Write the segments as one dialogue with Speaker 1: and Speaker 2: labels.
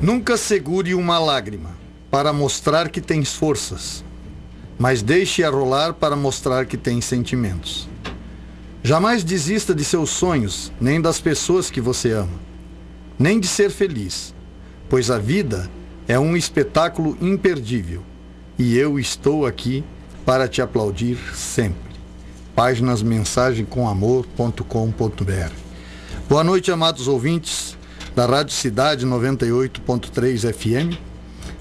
Speaker 1: Nunca segure uma lágrima para mostrar que tens forças, mas deixe-a rolar para mostrar que tens sentimentos. Jamais desista de seus sonhos, nem das pessoas que você ama, nem de ser feliz, pois a vida é um espetáculo imperdível e eu estou aqui para te aplaudir sempre. Páginas mensagecomamor.com.br. Boa noite, amados ouvintes da Rádio Cidade 98.3 FM.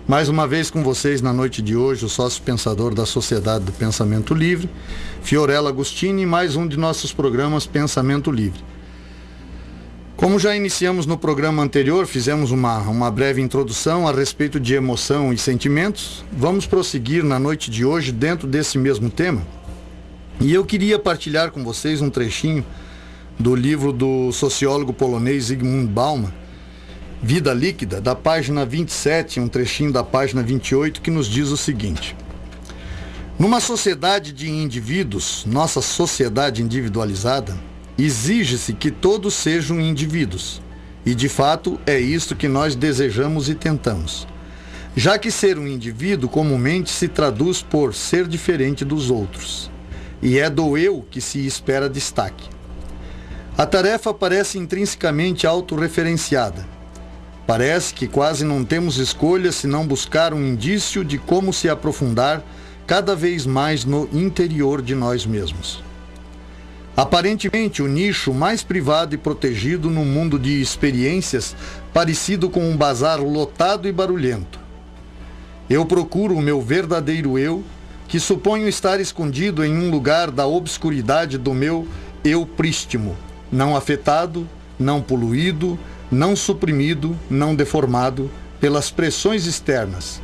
Speaker 1: Mais uma vez com vocês na noite de hoje, o sócio pensador da Sociedade do Pensamento Livre, Fiorella Agostini, e mais um de nossos programas Pensamento Livre. Como já iniciamos no programa anterior, fizemos uma breve introdução a respeito de emoção e sentimentos, vamos prosseguir na noite de hoje dentro desse mesmo tema. E eu queria partilhar com vocês um trechinho do livro do sociólogo polonês Zygmunt Bauman, Vida Líquida, da página 27, um trechinho da página 28, que nos diz o seguinte: numa sociedade de indivíduos, nossa sociedade individualizada, exige-se que todos sejam indivíduos, e de fato é isto que nós desejamos e tentamos, já que ser um indivíduo comumente se traduz por ser diferente dos outros, e é do eu que se espera destaque. A tarefa parece intrinsecamente autorreferenciada. Parece que quase não temos escolha senão buscar um indício de como se aprofundar cada vez mais no interior de nós mesmos. Aparentemente, o nicho mais privado e protegido no mundo de experiências, parecido com um bazar lotado e barulhento. Eu procuro o meu verdadeiro eu, que suponho estar escondido em um lugar da obscuridade do meu eu prístimo, não afetado, não poluído, não suprimido, não deformado pelas pressões externas.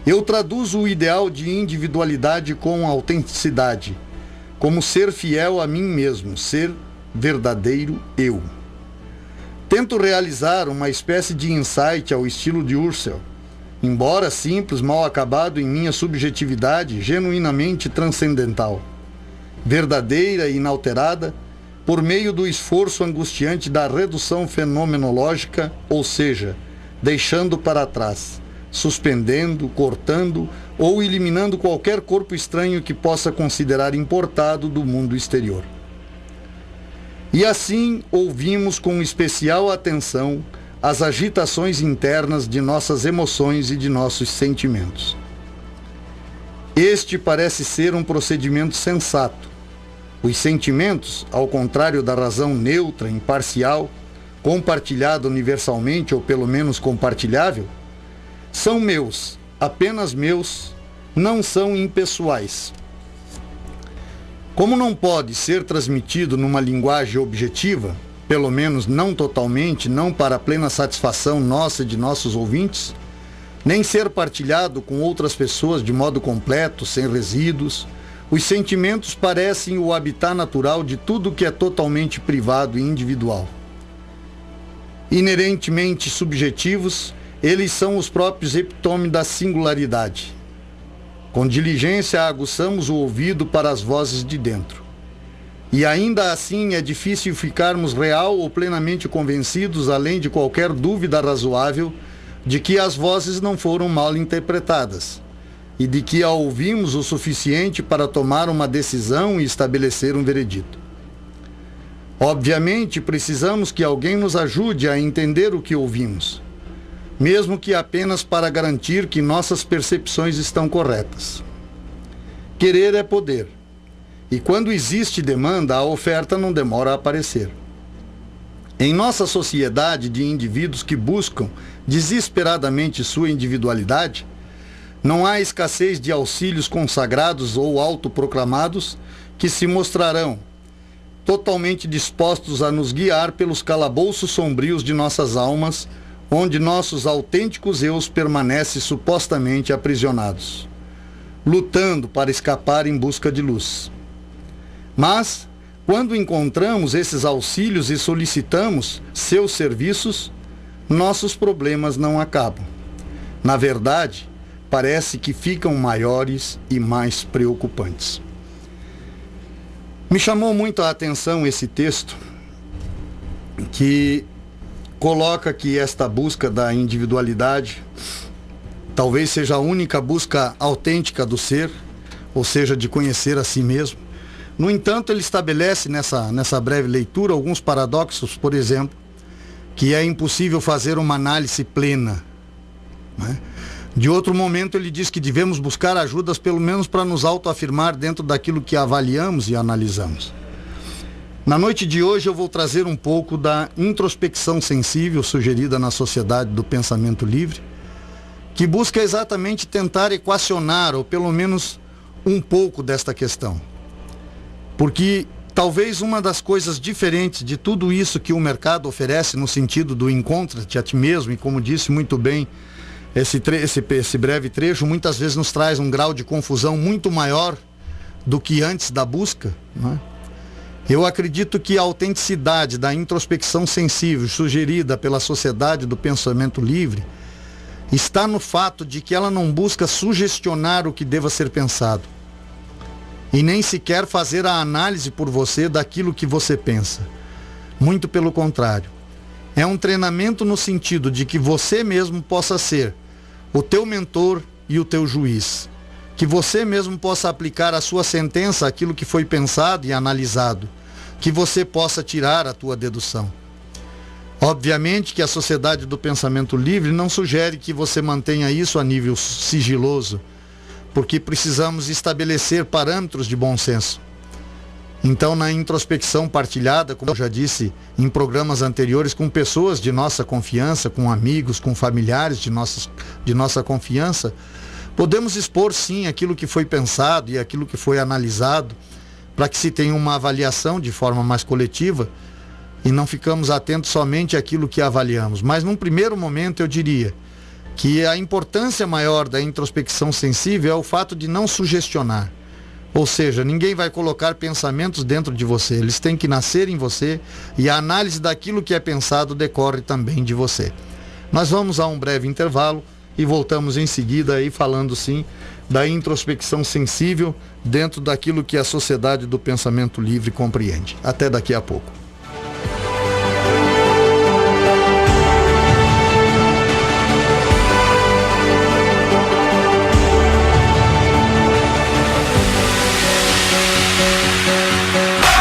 Speaker 1: Eu traduzo o ideal de individualidade com autenticidade, como ser fiel a mim mesmo, ser verdadeiro eu. Tento realizar uma espécie de insight ao estilo de Husserl, embora simples, mal acabado em minha subjetividade genuinamente transcendental, verdadeira e inalterada, por meio do esforço angustiante da redução fenomenológica, ou seja, deixando para trás, suspendendo, cortando ou eliminando qualquer corpo estranho que possa considerar importado do mundo exterior. E assim ouvimos com especial atenção as agitações internas de nossas emoções e de nossos sentimentos. Este parece ser um procedimento sensato. Os sentimentos, ao contrário da razão neutra, imparcial, compartilhada universalmente ou pelo menos compartilhável, são meus, apenas meus, não são impessoais. Como não pode ser transmitido numa linguagem objetiva, pelo menos não totalmente, não para a plena satisfação nossa e de nossos ouvintes, nem ser partilhado com outras pessoas de modo completo, sem resíduos, os sentimentos parecem o habitat natural de tudo que é totalmente privado e individual. Inerentemente subjetivos, eles são os próprios epítome da singularidade. Com diligência aguçamos o ouvido para as vozes de dentro. E ainda assim é difícil ficarmos real ou plenamente convencidos, além de qualquer dúvida razoável, de que as vozes não foram mal interpretadas, e de que a ouvimos o suficiente para tomar uma decisão e estabelecer um veredito. Obviamente, precisamos que alguém nos ajude a entender o que ouvimos, mesmo que apenas para garantir que nossas percepções estão corretas. Querer é poder, e quando existe demanda, a oferta não demora a aparecer. Em nossa sociedade de indivíduos que buscam desesperadamente sua individualidade, não há escassez de auxílios consagrados ou autoproclamados que se mostrarão totalmente dispostos a nos guiar pelos calabouços sombrios de nossas almas, onde nossos autênticos eus permanecem supostamente aprisionados, lutando para escapar em busca de luz. Mas, quando encontramos esses auxílios e solicitamos seus serviços, nossos problemas não acabam. Na verdade, parece que ficam maiores e mais preocupantes. Me chamou muito a atenção esse texto, que coloca que esta busca da individualidade talvez seja a única busca autêntica do ser, ou seja, de conhecer a si mesmo. No entanto, ele estabelece nessa breve leitura alguns paradoxos, por exemplo, que é impossível fazer uma análise plena, né? De outro momento, ele diz que devemos buscar ajudas pelo menos para nos autoafirmar dentro daquilo que avaliamos e analisamos. Na noite de hoje eu vou trazer um pouco da introspecção sensível sugerida na Sociedade do Pensamento Livre, que busca exatamente tentar equacionar, ou pelo menos um pouco desta questão. Porque talvez uma das coisas diferentes de tudo isso que o mercado oferece no sentido do encontra-te a ti mesmo, e como disse muito bem esse breve trecho, muitas vezes nos traz um grau de confusão muito maior do que antes da busca, né? Eu acredito que a autenticidade da introspecção sensível sugerida pela Sociedade do Pensamento Livre está no fato de que ela não busca sugestionar o que deva ser pensado, e nem sequer fazer a análise por você daquilo que você pensa. Muito pelo contrário. É um treinamento no sentido de que você mesmo possa ser o teu mentor e o teu juiz. Que você mesmo possa aplicar a sua sentença àquilo que foi pensado e analisado. Que você possa tirar a tua dedução. Obviamente que a Sociedade do Pensamento Livre não sugere que você mantenha isso a nível sigiloso, porque precisamos estabelecer parâmetros de bom senso. Então, na introspecção partilhada, como eu já disse em programas anteriores, com pessoas de nossa confiança, com amigos, com familiares de nossa confiança, podemos expor sim aquilo que foi pensado e aquilo que foi analisado, para que se tenha uma avaliação de forma mais coletiva e não ficamos atentos somente àquilo que avaliamos. Mas num primeiro momento eu diria que a importância maior da introspecção sensível é o fato de não sugestionar. Ou seja, ninguém vai colocar pensamentos dentro de você, eles têm que nascer em você, e a análise daquilo que é pensado decorre também de você. Nós vamos a um breve intervalo e voltamos em seguida aí falando sim da introspecção sensível dentro daquilo que a Sociedade do Pensamento Livre compreende. Até daqui a pouco.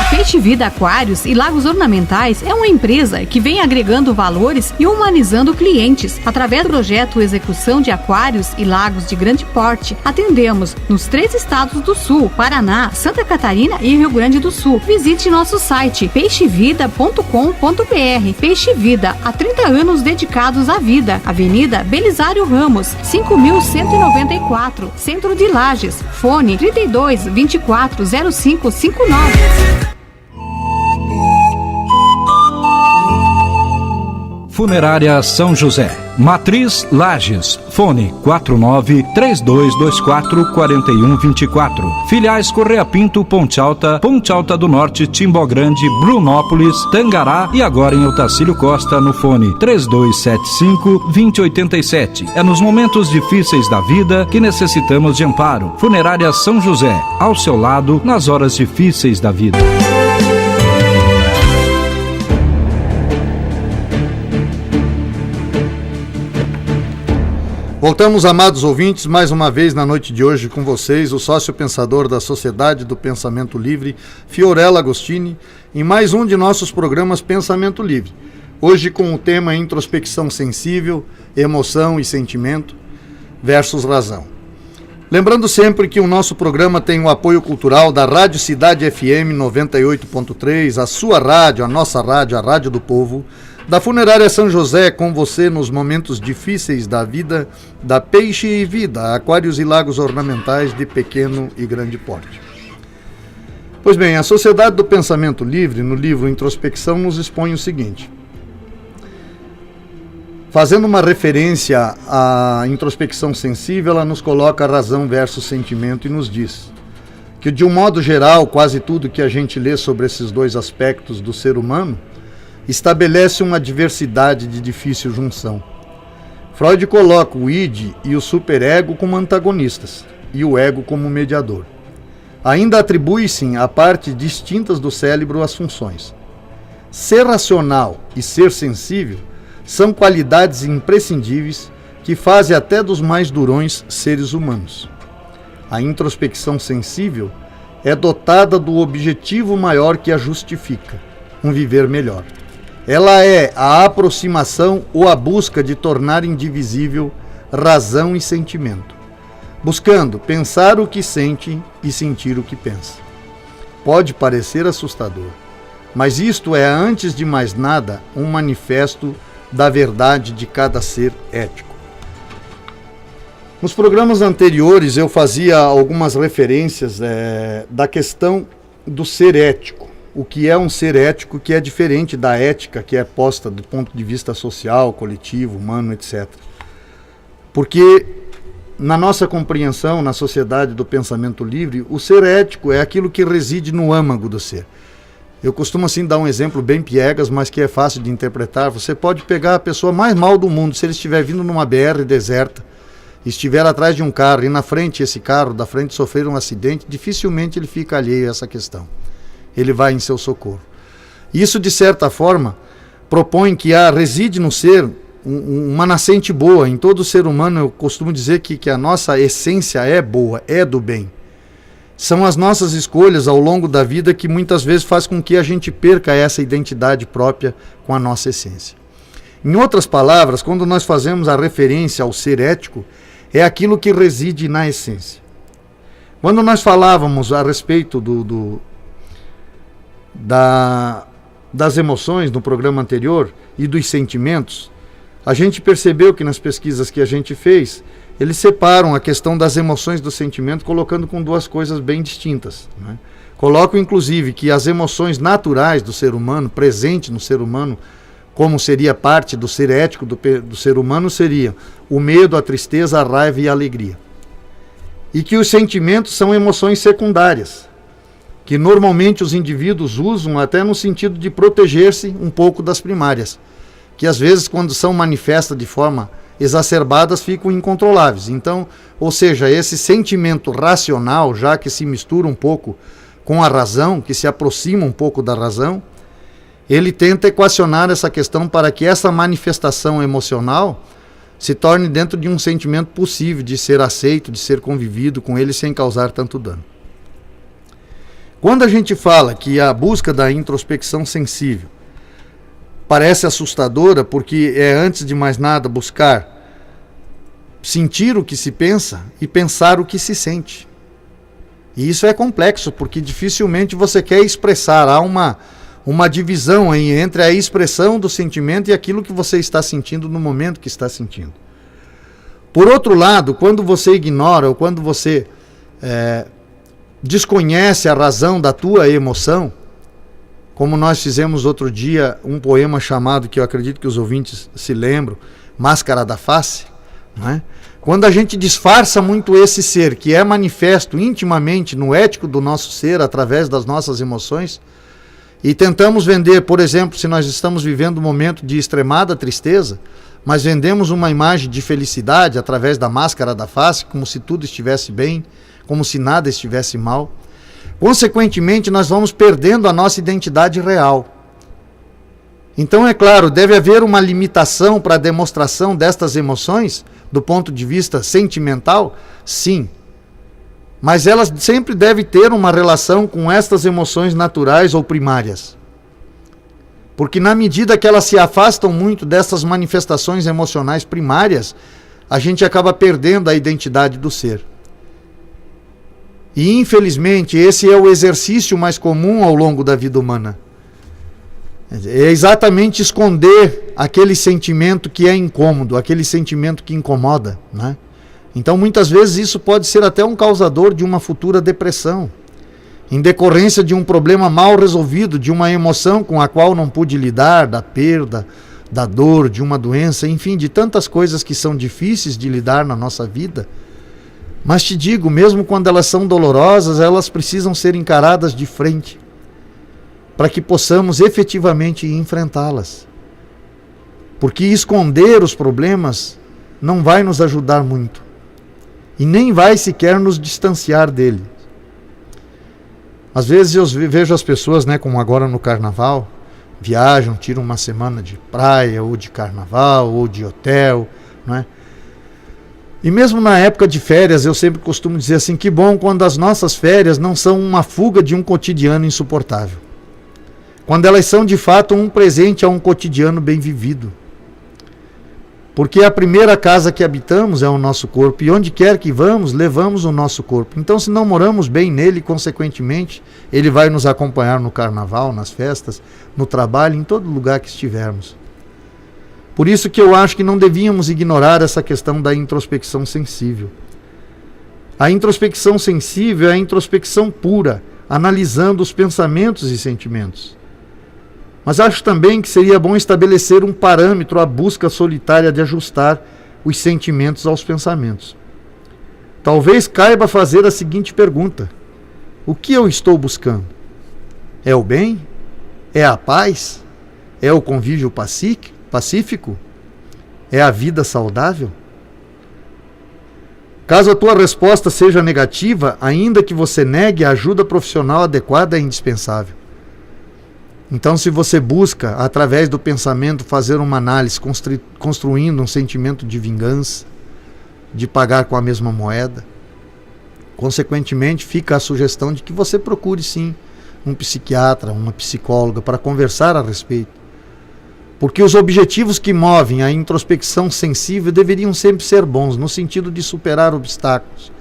Speaker 2: Peixe Vida Aquários e Lagos Ornamentais é uma empresa que vem agregando valores e humanizando clientes. Através do projeto Execução de Aquários e Lagos de Grande Porte, atendemos nos 3 estados do Sul, Paraná, Santa Catarina e Rio Grande do Sul. Visite nosso site peixevida.com.br. Peixe Vida, há 30 anos dedicados à vida. Avenida Belisário Ramos, 5194, Centro de Lages. Fone 32 24 0559.
Speaker 3: Funerária São José, Matriz Lages, fone 49-3224-4124. Filiais Correia Pinto, Ponte Alta do Norte, Timbó Grande, Brunópolis, Tangará e agora em Otacílio Costa no fone 3275-2087. É nos momentos difíceis da vida que necessitamos de amparo. Funerária São José, ao seu lado nas horas difíceis da vida.
Speaker 1: Voltamos, amados ouvintes, mais uma vez na noite de hoje com vocês, o sócio pensador da Sociedade do Pensamento Livre, Fiorella Agostini, em mais um de nossos programas Pensamento Livre. Hoje com o tema introspecção sensível, emoção e sentimento versus razão. Lembrando sempre que o nosso programa tem o apoio cultural da Rádio Cidade FM 98.3, a sua rádio, a nossa rádio, a Rádio do Povo, da Funerária São José, com você nos momentos difíceis da vida, da Peixe Vida, Aquários e Lagos Ornamentais de pequeno e grande porte. Pois bem, a Sociedade do Pensamento Livre, no livro Introspecção, nos expõe o seguinte. Fazendo uma referência à introspecção sensível, ela nos coloca razão versus sentimento e nos diz que, de um modo geral, quase tudo que a gente lê sobre esses dois aspectos do ser humano estabelece uma diversidade de difícil junção. Freud coloca o id e o superego como antagonistas e o ego como mediador. Ainda atribui-se a partes distintas do cérebro as funções. Ser racional e ser sensível são qualidades imprescindíveis que fazem até dos mais durões seres humanos. A introspecção sensível é dotada do objetivo maior que a justifica, um viver melhor. Ela é a aproximação ou a busca de tornar indivisível razão e sentimento, buscando pensar o que sente e sentir o que pensa. Pode parecer assustador, mas isto é, antes de mais nada, um manifesto da verdade de cada ser ético. Nos programas anteriores eu fazia algumas referências da questão do ser ético. O que é um ser ético, que é diferente da ética que é posta do ponto de vista social, coletivo, humano, etc. Porque na nossa compreensão, na sociedade do pensamento livre, o ser ético é aquilo que reside no âmago do ser. Eu costumo assim dar um exemplo bem piegas, mas que é fácil de interpretar. Você pode pegar a pessoa mais mal do mundo, se ele estiver vindo numa BR deserta, estiver atrás de um carro e na frente esse carro, da frente sofrer um acidente, dificilmente ele fica alheio a essa questão. Ele vai em seu socorro. Isso, de certa forma, propõe que reside no ser uma nascente boa. Em todo ser humano, eu costumo dizer que a nossa essência é boa, é do bem. São as nossas escolhas ao longo da vida que muitas vezes faz com que a gente perca essa identidade própria com a nossa essência. Em outras palavras, quando nós fazemos a referência ao ser ético, é aquilo que reside na essência. Quando nós falávamos a respeito das emoções no programa anterior e dos sentimentos, a gente percebeu que nas pesquisas que a gente fez, eles separam a questão das emoções do sentimento, colocando com duas coisas bem distintas, né? Colocam, inclusive, que as emoções naturais do ser humano, presentes no ser humano, como seria parte do ser ético do ser humano, seria o medo, a tristeza, a raiva e a alegria. E que os sentimentos são emoções secundárias, que normalmente os indivíduos usam até no sentido de proteger-se um pouco das primárias, que às vezes, quando são manifestas de forma exacerbadas, ficam incontroláveis. Então, ou seja, esse sentimento racional, já que se mistura um pouco com a razão, que se aproxima um pouco da razão, ele tenta equacionar essa questão para que essa manifestação emocional se torne dentro de um sentimento possível de ser aceito, de ser convivido com ele sem causar tanto dano. Quando a gente fala que a busca da introspecção sensível parece assustadora, porque é, antes de mais nada, buscar sentir o que se pensa e pensar o que se sente. E isso é complexo, porque dificilmente você quer expressar. Há uma divisão aí entre a expressão do sentimento e aquilo que você está sentindo no momento que está sentindo. Por outro lado, quando você ignora ou quando você desconhece a razão da tua emoção, como nós fizemos outro dia um poema chamado, que eu acredito que os ouvintes se lembram, Máscara da Face, não é? Quando a gente disfarça muito esse ser que é manifesto intimamente no ético do nosso ser através das nossas emoções, e tentamos vender, por exemplo, se nós estamos vivendo um momento de extremada tristeza, mas vendemos uma imagem de felicidade através da máscara da face, como se tudo estivesse bem, como se nada estivesse mal. Consequentemente, nós vamos perdendo a nossa identidade real. Então, é claro, deve haver uma limitação para a demonstração destas emoções, do ponto de vista sentimental, sim. Mas elas sempre devem ter uma relação com estas emoções naturais ou primárias. Porque na medida que elas se afastam muito dessas manifestações emocionais primárias, a gente acaba perdendo a identidade do ser. E infelizmente esse é o exercício mais comum ao longo da vida humana. É exatamente esconder aquele sentimento que é incômodo, aquele sentimento que incomoda, né? Então muitas vezes isso pode ser até um causador de uma futura depressão, em decorrência de um problema mal resolvido, de uma emoção com a qual não pude lidar, da perda, da dor, de uma doença, enfim, de tantas coisas que são difíceis de lidar na nossa vida. Mas te digo, mesmo quando elas são dolorosas, elas precisam ser encaradas de frente, para que possamos efetivamente enfrentá-las. Porque esconder os problemas não vai nos ajudar muito, e nem vai sequer nos distanciar dele. Às vezes eu vejo as pessoas, como agora no carnaval, viajam, tiram uma semana de praia, ou de carnaval, ou de hotel, não é? E mesmo na época de férias, eu sempre costumo dizer assim, que bom quando as nossas férias não são uma fuga de um cotidiano insuportável. Quando elas são de fato um presente a um cotidiano bem vivido. Porque a primeira casa que habitamos é o nosso corpo, e onde quer que vamos, levamos o nosso corpo. Então, se não moramos bem nele, consequentemente, ele vai nos acompanhar no carnaval, nas festas, no trabalho, em todo lugar que estivermos. Por isso que eu acho que não devíamos ignorar essa questão da introspecção sensível. A introspecção sensível é a introspecção pura, analisando os pensamentos e sentimentos. Mas acho também que seria bom estabelecer um parâmetro à busca solitária de ajustar os sentimentos aos pensamentos. Talvez caiba fazer a seguinte pergunta: o que eu estou buscando? É o bem? É a paz? É o convívio pacífico? É a vida saudável? Caso a tua resposta seja negativa, ainda que você negue, a ajuda profissional adequada é indispensável. Então, se você busca, através do pensamento, fazer uma análise, construindo um sentimento de vingança, de pagar com a mesma moeda, consequentemente, fica a sugestão de que você procure, sim, um psiquiatra, uma psicóloga, para conversar a respeito. Porque os objetivos que movem a introspecção sensível deveriam sempre ser bons, no sentido de superar obstáculos,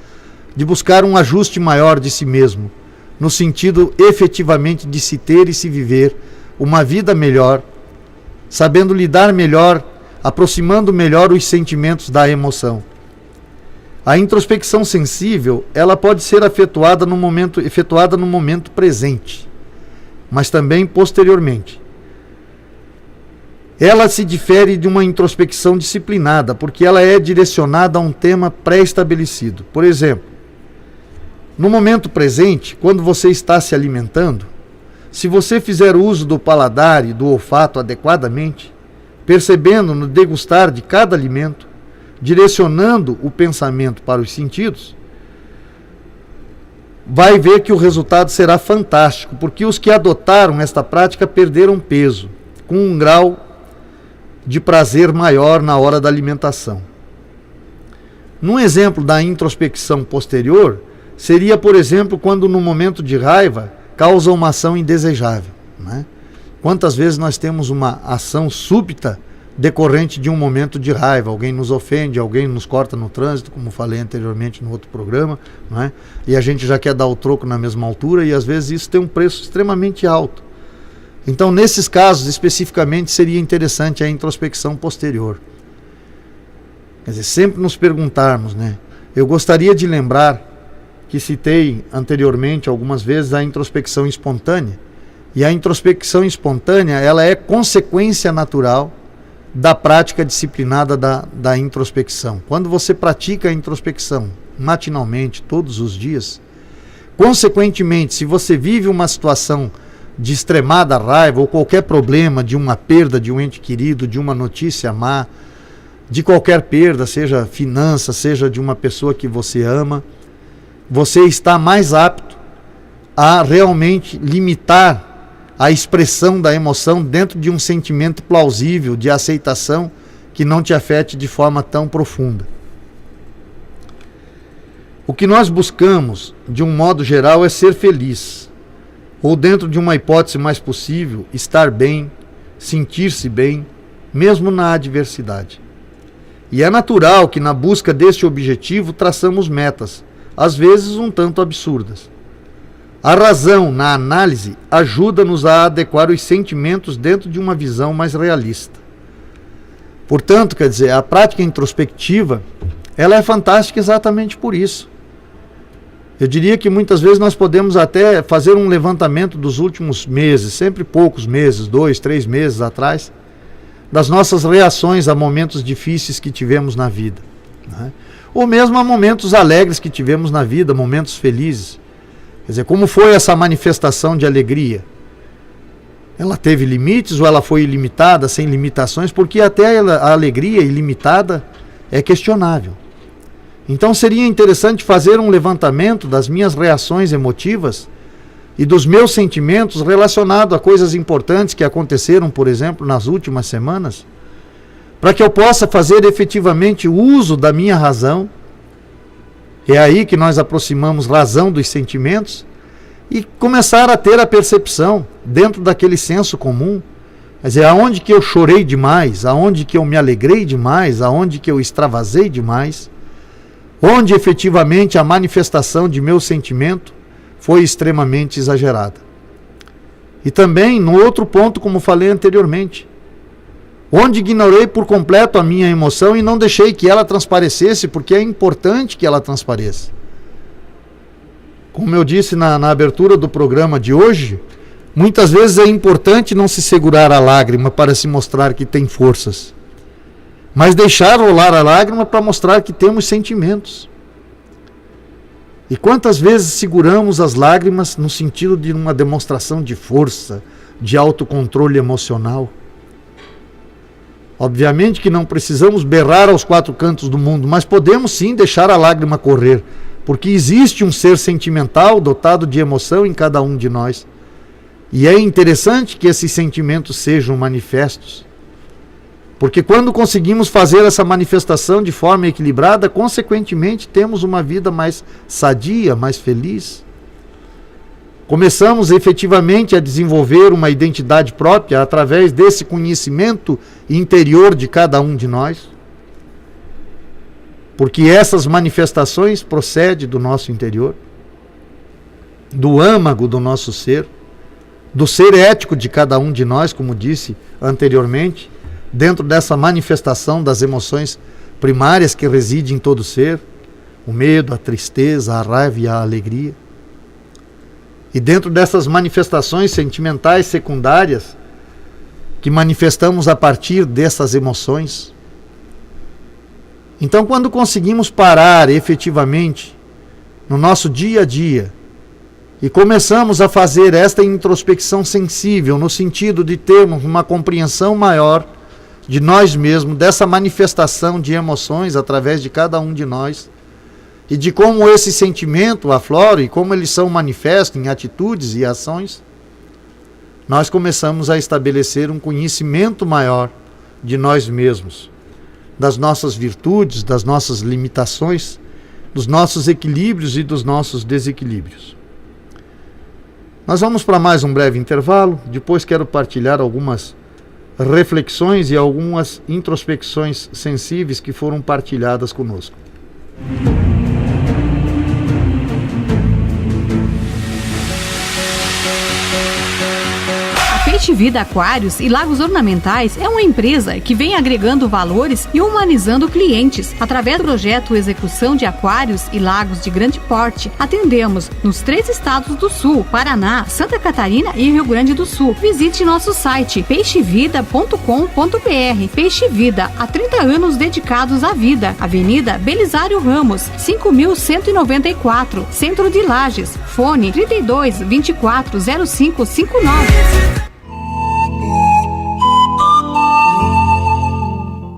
Speaker 1: de buscar um ajuste maior de si mesmo, no sentido efetivamente de se ter e se viver uma vida melhor, sabendo lidar melhor, aproximando melhor os sentimentos da emoção. A introspecção sensível, ela pode ser efetuada no momento presente, mas também posteriormente. Ela se difere de uma introspecção disciplinada, porque ela é direcionada a um tema pré-estabelecido. Por exemplo, no momento presente, quando você está se alimentando, se você fizer uso do paladar e do olfato adequadamente, percebendo no degustar de cada alimento, direcionando o pensamento para os sentidos, vai ver que o resultado será fantástico, porque os que adotaram esta prática perderam peso, com um grau de prazer maior na hora da alimentação. Num exemplo da introspecção posterior, seria, por exemplo, quando no momento de raiva causa uma ação indesejável, né? Quantas vezes nós temos uma ação súbita decorrente de um momento de raiva? Alguém nos ofende, alguém nos corta no trânsito, como falei anteriormente no outro programa, né? E a gente já quer dar o troco na mesma altura, e às vezes isso tem um preço extremamente alto. Então, nesses casos, especificamente, seria interessante a introspecção posterior. Quer dizer, sempre nos perguntarmos, né? Eu gostaria de lembrar que citei anteriormente algumas vezes a introspecção espontânea. E a introspecção espontânea, ela é consequência natural da prática disciplinada da introspecção. Quando você pratica a introspecção matinalmente, todos os dias, consequentemente, se você vive uma situação de extremada raiva ou qualquer problema, de uma perda de um ente querido, de uma notícia má, de qualquer perda, seja finança, seja de uma pessoa que você ama, você está mais apto a realmente limitar a expressão da emoção dentro de um sentimento plausível de aceitação que não te afete de forma tão profunda. O que nós buscamos, de um modo geral, é ser feliz, ou dentro de uma hipótese mais possível, estar bem, sentir-se bem, mesmo na adversidade. E é natural que na busca deste objetivo traçamos metas, às vezes um tanto absurdas. A razão, na análise, ajuda-nos a adequar os sentimentos dentro de uma visão mais realista. Portanto, quer dizer, a prática introspectiva, ela é fantástica exatamente por isso. Eu diria que muitas vezes nós podemos até fazer um levantamento dos últimos meses, sempre poucos meses, 2, 3 meses atrás, das nossas reações a momentos difíceis que tivemos na vida, né? Ou mesmo a momentos alegres que tivemos na vida, momentos felizes. Quer dizer, como foi essa manifestação de alegria? Ela teve limites ou ela foi ilimitada, sem limitações? Porque até a alegria ilimitada é questionável. Então seria interessante fazer um levantamento das minhas reações emotivas e dos meus sentimentos relacionados a coisas importantes que aconteceram, por exemplo, nas últimas semanas, para que eu possa fazer efetivamente uso da minha razão. É aí que nós aproximamos razão dos sentimentos e começar a ter a percepção dentro daquele senso comum. Quer dizer, aonde que eu chorei demais, aonde que eu me alegrei demais, aonde que eu extravasei demais, onde efetivamente a manifestação de meu sentimento foi extremamente exagerada. E também, no outro ponto, como falei anteriormente, onde ignorei por completo a minha emoção e não deixei que ela transparecesse, porque é importante que ela transpareça. Como eu disse na abertura do programa de hoje, muitas vezes é importante não se segurar a lágrima para se mostrar que tem forças, mas deixar rolar a lágrima para mostrar que temos sentimentos. E quantas vezes seguramos as lágrimas no sentido de uma demonstração de força, de autocontrole emocional? Obviamente que não precisamos berrar aos quatro cantos do mundo, mas podemos sim deixar a lágrima correr, porque existe um ser sentimental dotado de emoção em cada um de nós. E é interessante que esses sentimentos sejam manifestos, porque quando conseguimos fazer essa manifestação de forma equilibrada, consequentemente temos uma vida mais sadia, mais feliz. Começamos efetivamente a desenvolver uma identidade própria através desse conhecimento interior de cada um de nós, porque essas manifestações procedem do nosso interior, do âmago do nosso ser, do ser ético de cada um de nós, como disse anteriormente, dentro dessa manifestação das emoções primárias que residem em todo ser, o medo, a tristeza, a raiva e a alegria. E dentro dessas manifestações sentimentais secundárias, que manifestamos a partir dessas emoções. Então, quando conseguimos parar efetivamente no nosso dia a dia, e começamos a fazer esta introspecção sensível, no sentido de termos uma compreensão maior de nós mesmos, dessa manifestação de emoções através de cada um de nós, e de como esse sentimento aflora e como eles são manifestos em atitudes e ações, nós começamos a estabelecer um conhecimento maior de nós mesmos, das nossas virtudes, das nossas limitações, dos nossos equilíbrios e dos nossos desequilíbrios. Nós vamos para mais um breve intervalo, depois quero partilhar algumas reflexões e algumas introspecções sensíveis que foram partilhadas conosco.
Speaker 2: Peixe Vida Aquários e Lagos Ornamentais é uma empresa que vem agregando valores e humanizando clientes. Através do projeto Execução de Aquários e Lagos de Grande Porte, atendemos nos 3 estados do Sul, Paraná, Santa Catarina e Rio Grande do Sul. Visite nosso site peixevida.com.br. Peixe Vida, há 30 anos dedicados à vida. Avenida Belisário Ramos, 5194, Centro de Lages. Fone 32 24 0559.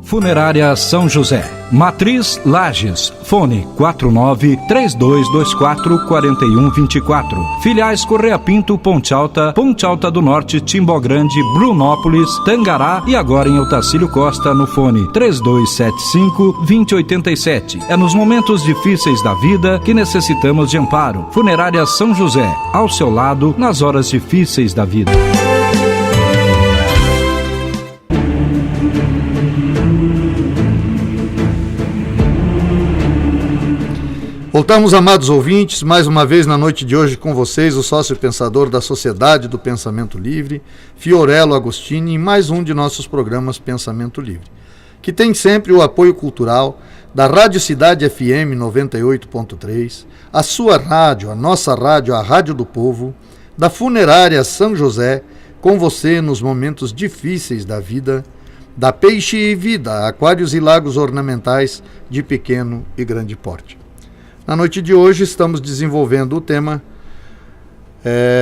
Speaker 3: Funerária São José, Matriz Lages, fone 49-3224-4124. Filiais Correia Pinto, Ponte Alta do Norte, Timbó Grande, Brunópolis, Tangará e agora em Otacílio Costa no fone 3275-2087. É nos momentos difíceis da vida que necessitamos de amparo. Funerária São José, ao seu lado nas horas difíceis da vida.
Speaker 1: Voltamos, amados ouvintes, mais uma vez na noite de hoje com vocês, o sócio pensador da Sociedade do Pensamento Livre, Fiorello Agostini, em mais um de nossos programas Pensamento Livre, que tem sempre o apoio cultural da Rádio Cidade FM 98.3, a sua rádio, a nossa rádio, a Rádio do Povo, da Funerária São José, com você nos momentos difíceis da vida, da Peixe Vida, Aquários e Lagos Ornamentais de pequeno e grande porte. Na noite de hoje estamos desenvolvendo o tema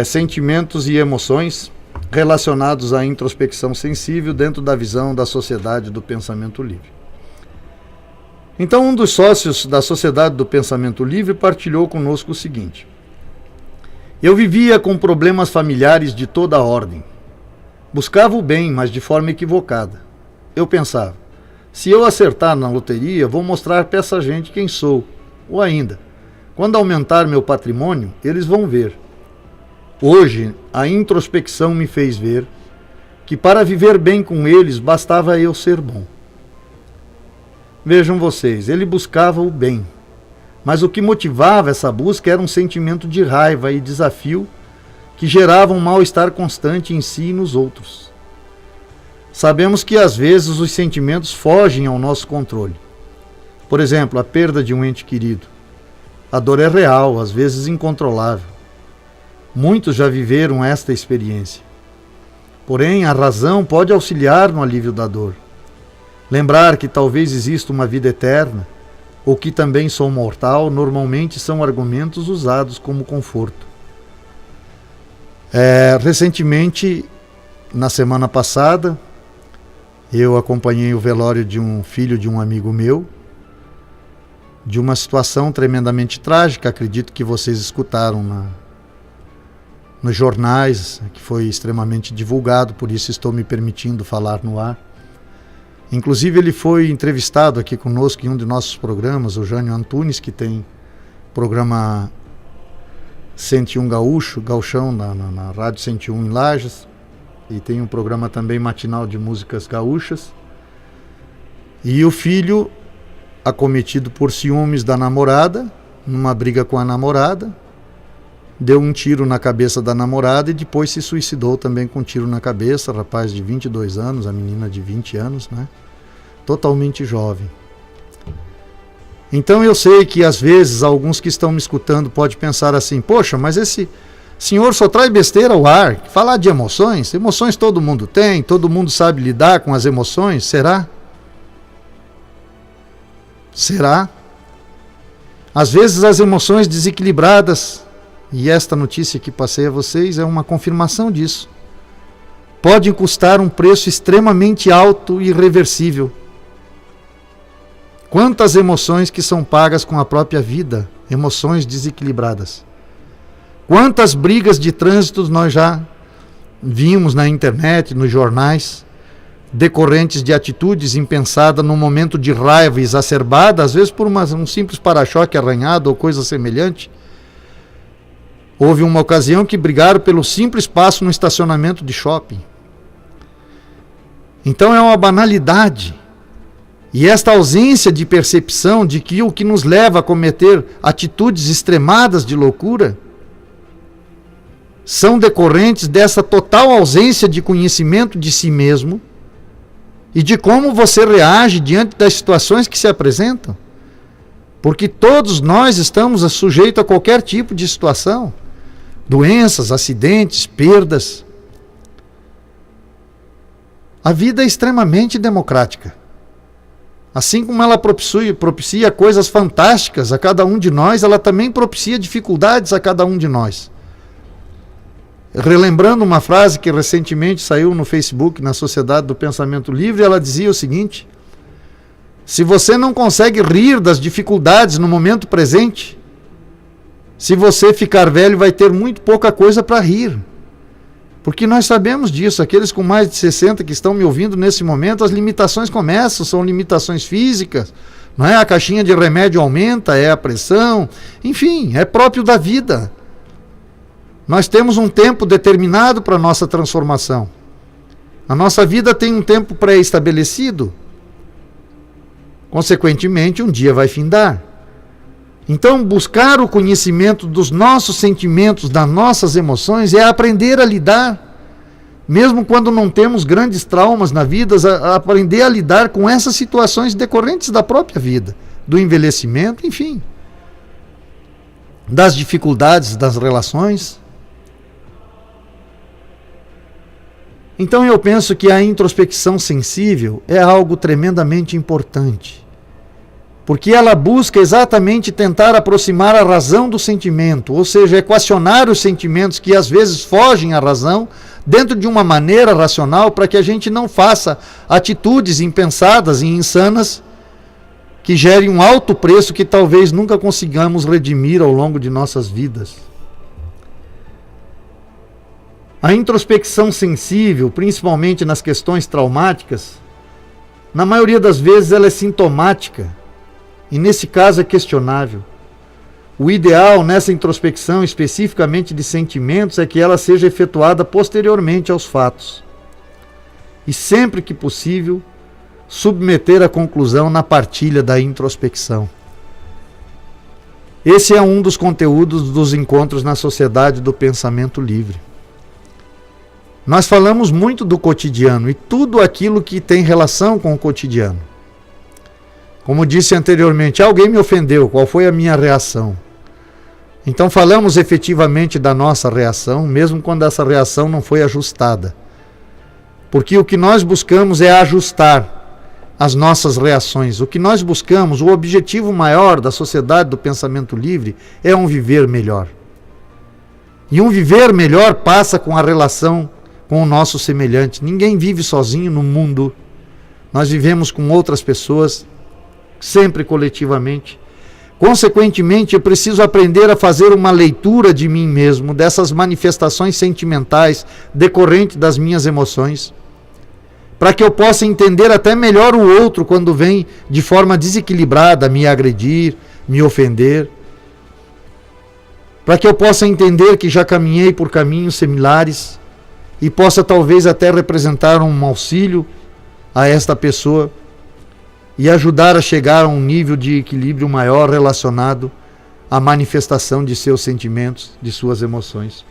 Speaker 1: sentimentos e emoções relacionados à introspecção sensível dentro da visão da Sociedade do Pensamento Livre. Então, um dos sócios da Sociedade do Pensamento Livre partilhou conosco o seguinte: Eu vivia com problemas familiares de toda a ordem. Buscava o bem, mas de forma equivocada. Eu pensava, se eu acertar na loteria, vou mostrar para essa gente quem sou. Ou ainda, quando aumentar meu patrimônio, eles vão ver. Hoje, a introspecção me fez ver que para viver bem com eles, bastava eu ser bom. Vejam vocês, ele buscava o bem. Mas o que motivava essa busca era um sentimento de raiva e desafio que gerava um mal-estar constante em si e nos outros. Sabemos que às vezes os sentimentos fogem ao nosso controle. Por exemplo, a perda de um ente querido. A dor é real, às vezes incontrolável. Muitos já viveram esta experiência. Porém, a razão pode auxiliar no alívio da dor. Lembrar que talvez exista uma vida eterna, ou que também sou mortal, normalmente são argumentos usados como conforto. Recentemente, na semana passada, eu acompanhei o velório de um filho de um amigo meu, de uma situação tremendamente trágica, acredito que vocês escutaram nos jornais, que foi extremamente divulgado, por isso estou me permitindo falar no ar. Inclusive ele foi entrevistado aqui conosco em um de nossos programas, o Jânio Antunes, que tem programa 101 Gauchão na Rádio 101 em Lages, e tem um programa também matinal de músicas gaúchas. E o filho, acometido por ciúmes da namorada, numa briga com a namorada, deu um tiro na cabeça da namorada e depois se suicidou também com um tiro na cabeça, rapaz de 22 anos, a menina de 20 anos, né? Totalmente jovem. Então eu sei que às vezes alguns que estão me escutando podem pensar assim, poxa, mas esse senhor só traz besteira ao ar, falar de emoções todo mundo tem, todo mundo sabe lidar com as emoções, será? Será? Às vezes as emoções desequilibradas, e esta notícia que passei a vocês é uma confirmação disso, podem custar um preço extremamente alto e irreversível. Quantas emoções que são pagas com a própria vida, emoções desequilibradas. Quantas brigas de trânsito nós já vimos na internet, nos jornais, decorrentes de atitudes impensadas num momento de raiva exacerbada, às vezes por um simples para-choque arranhado ou coisa semelhante. Houve uma ocasião que brigaram pelo simples passo no estacionamento de shopping. Então é uma banalidade. E esta ausência de percepção de que o que nos leva a cometer atitudes extremadas de loucura são decorrentes dessa total ausência de conhecimento de si mesmo e de como você reage diante das situações que se apresentam. Porque todos nós estamos sujeitos a qualquer tipo de situação. Doenças, acidentes, perdas. A vida é extremamente democrática. Assim como ela propicia coisas fantásticas a cada um de nós, ela também propicia dificuldades a cada um de nós. Relembrando uma frase que recentemente saiu no Facebook, na Sociedade do Pensamento Livre, ela dizia o seguinte: se você não consegue rir das dificuldades no momento presente, se você ficar velho vai ter muito pouca coisa para rir. Porque nós sabemos disso, aqueles com mais de 60 que estão me ouvindo nesse momento, as limitações começam, são limitações físicas, não é? A caixinha de remédio aumenta, é a pressão, enfim, é próprio da vida. Nós temos um tempo determinado para a nossa transformação. A nossa vida tem um tempo pré-estabelecido. Consequentemente, um dia vai findar. Então, buscar o conhecimento dos nossos sentimentos, das nossas emoções, é aprender a lidar, mesmo quando não temos grandes traumas na vida, a aprender a lidar com essas situações decorrentes da própria vida, do envelhecimento, enfim, das dificuldades das relações. Então eu penso que a introspecção sensível é algo tremendamente importante. Porque ela busca exatamente tentar aproximar a razão do sentimento, ou seja, equacionar os sentimentos que às vezes fogem à razão, dentro de uma maneira racional, para que a gente não faça atitudes impensadas e insanas, que gerem um alto preço que talvez nunca consigamos redimir ao longo de nossas vidas. A introspecção sensível, principalmente nas questões traumáticas, na maioria das vezes ela é sintomática e nesse caso é questionável. O ideal nessa introspecção, especificamente de sentimentos, é que ela seja efetuada posteriormente aos fatos. E sempre que possível, submeter a conclusão na partilha da introspecção. Esse é um dos conteúdos dos encontros na Sociedade do Pensamento Livre. Nós falamos muito do cotidiano e tudo aquilo que tem relação com o cotidiano. Como disse anteriormente, alguém me ofendeu, qual foi a minha reação? Então falamos efetivamente da nossa reação, mesmo quando essa reação não foi ajustada. Porque o que nós buscamos é ajustar as nossas reações. O que nós buscamos, o objetivo maior da Sociedade do Pensamento Livre é um viver melhor. E um viver melhor passa com a relação com o nosso semelhante. Ninguém vive sozinho no mundo. Nós vivemos com outras pessoas, sempre coletivamente. Consequentemente, eu preciso aprender a fazer uma leitura de mim mesmo, dessas manifestações sentimentais decorrentes das minhas emoções, para que eu possa entender até melhor o outro quando vem de forma desequilibrada me agredir, me ofender, para que eu possa entender que já caminhei por caminhos similares e possa talvez até representar um auxílio a esta pessoa e ajudar a chegar a um nível de equilíbrio maior relacionado à manifestação de seus sentimentos, de suas emoções.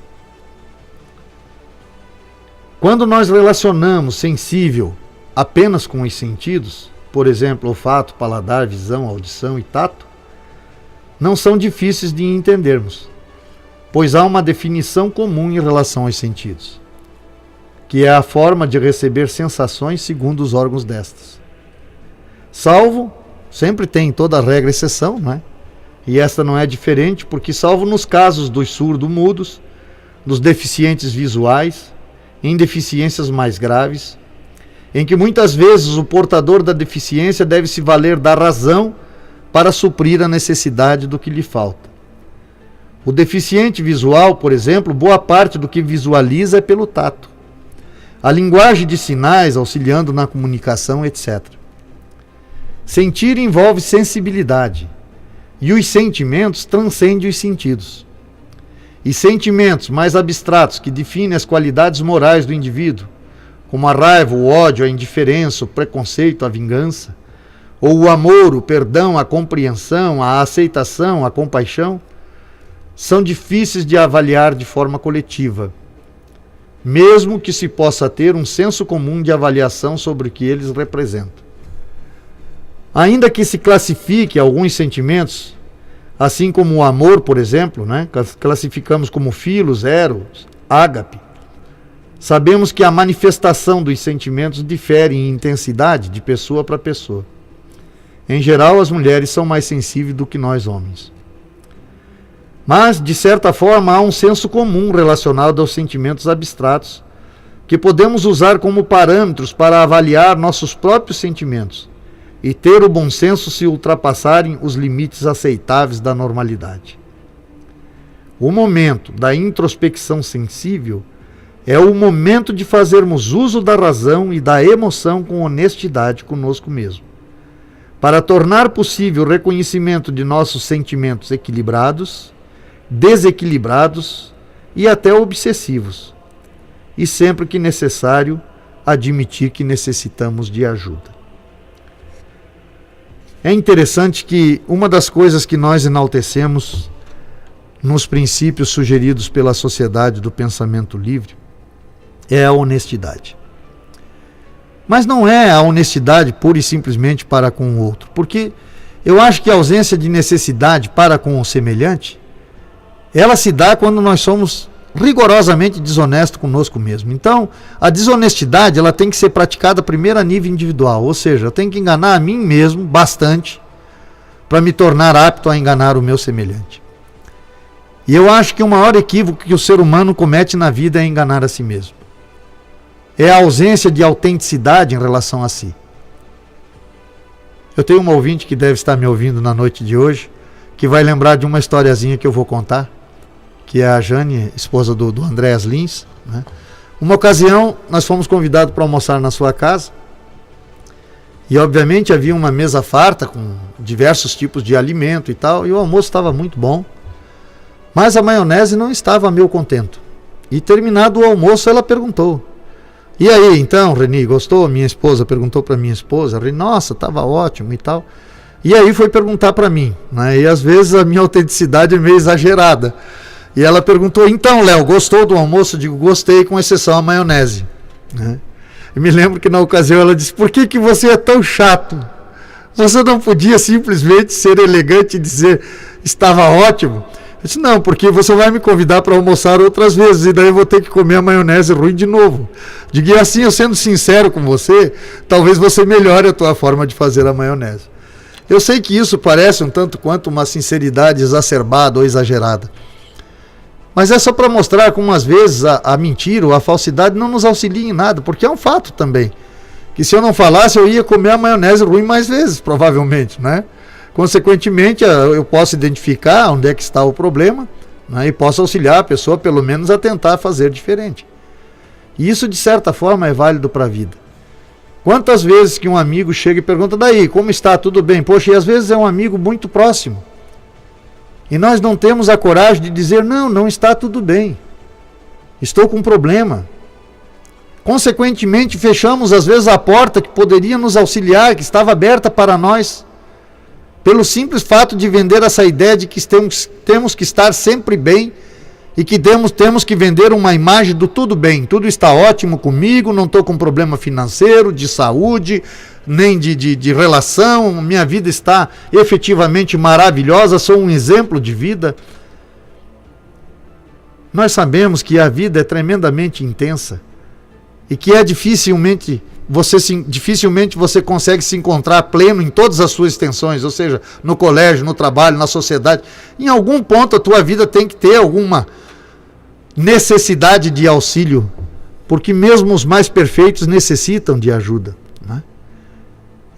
Speaker 1: Quando nós relacionamos sensível apenas com os sentidos, por exemplo, olfato, paladar, visão, audição e tato, não são difíceis de entendermos, pois há uma definição comum em relação aos sentidos, que é a forma de receber sensações segundo os órgãos destas. Salvo, sempre tem toda a regra exceção, não é? E esta não é diferente, porque salvo nos casos dos surdo-mudos, dos deficientes visuais, em deficiências mais graves, em que muitas vezes o portador da deficiência deve se valer da razão para suprir a necessidade do que lhe falta. O deficiente visual, por exemplo, boa parte do que visualiza é pelo tato. A linguagem de sinais auxiliando na comunicação, etc. Sentir envolve sensibilidade, e os sentimentos transcendem os sentidos. E sentimentos mais abstratos que definem as qualidades morais do indivíduo, como a raiva, o ódio, a indiferença, o preconceito, a vingança, ou o amor, o perdão, a compreensão, a aceitação, a compaixão, são difíceis de avaliar de forma coletiva, mesmo que se possa ter um senso comum de avaliação sobre o que eles representam. Ainda que se classifique alguns sentimentos, assim como o amor, por exemplo, né? Classificamos como filos, eros, ágape, sabemos que a manifestação dos sentimentos difere em intensidade de pessoa para pessoa. Em geral, as mulheres são mais sensíveis do que nós homens. Mas, de certa forma, há um senso comum relacionado aos sentimentos abstratos, que podemos usar como parâmetros para avaliar nossos próprios sentimentos e ter o bom senso se ultrapassarem os limites aceitáveis da normalidade. O momento da introspecção sensível é o momento de fazermos uso da razão e da emoção com honestidade conosco mesmo, para tornar possível o reconhecimento de nossos sentimentos equilibrados, desequilibrados e até obsessivos, e sempre que necessário, admitir que necessitamos de ajuda. É interessante que uma das coisas que nós enaltecemos nos princípios sugeridos pela Sociedade do Pensamento Livre é a honestidade. Mas não é a honestidade pura e simplesmente para com o outro, porque eu acho que a ausência de necessidade para com o semelhante, ela se dá quando nós somos rigorosamente desonestos conosco mesmo. Então, a desonestidade ela tem que ser praticada primeiro a nível individual, ou seja, eu tenho que enganar a mim mesmo bastante para me tornar apto a enganar o meu semelhante. E eu acho que o maior equívoco que o ser humano comete na vida é enganar a si mesmo. É a ausência de autenticidade em relação a si. Eu tenho um ouvinte que deve estar me ouvindo na noite de hoje, que vai lembrar de uma historiazinha que eu vou contar, que é a Jane, esposa do Andréas Lins, né? Uma ocasião, nós fomos convidados para almoçar na sua casa, e obviamente havia uma mesa farta com diversos tipos de alimento e tal, e o almoço estava muito bom, mas a maionese não estava a meu contento. E terminado o almoço, ela perguntou: e aí, então, Reni, gostou? Minha esposa perguntou para minha esposa. Reni, nossa, estava ótimo e tal. E aí foi perguntar para mim, né? E às vezes a minha autenticidade é meio exagerada. E ela perguntou: então, Léo, gostou do almoço? Eu digo: gostei, com exceção a maionese, né? E me lembro que na ocasião ela disse: por que você é tão chato? Você não podia simplesmente ser elegante e dizer estava ótimo? Eu disse: não, porque você vai me convidar para almoçar outras vezes e daí eu vou ter que comer a maionese ruim de novo. Digo: e assim, eu sendo sincero com você, talvez você melhore a tua forma de fazer a maionese. Eu sei que isso parece um tanto quanto uma sinceridade exacerbada ou exagerada, mas é só para mostrar como às vezes a mentira ou a falsidade não nos auxilia em nada, porque é um fato também, que se eu não falasse eu ia comer a maionese ruim mais vezes, provavelmente, né? Consequentemente, eu posso identificar onde é que está o problema, né, e posso auxiliar a pessoa, pelo menos, a tentar fazer diferente. E isso, de certa forma, é válido para a vida. Quantas vezes que um amigo chega e pergunta: daí, como está? Tudo bem? Poxa, e às vezes é um amigo muito próximo. E nós não temos a coragem de dizer: não está tudo bem. Estou com um problema. Consequentemente, fechamos às vezes a porta que poderia nos auxiliar, que estava aberta para nós, pelo simples fato de vender essa ideia de que temos que estar sempre bem e que temos que vender uma imagem do tudo bem, tudo está ótimo comigo, não estou com problema financeiro, de saúde, nem de relação, minha vida está efetivamente maravilhosa, sou um exemplo de vida. Nós sabemos que a vida é tremendamente intensa e que é dificilmente você consegue se encontrar pleno em todas as suas extensões, ou seja, no colégio, no trabalho, na sociedade. Em algum ponto a tua vida tem que ter alguma necessidade de auxílio, porque mesmo os mais perfeitos necessitam de ajuda, né?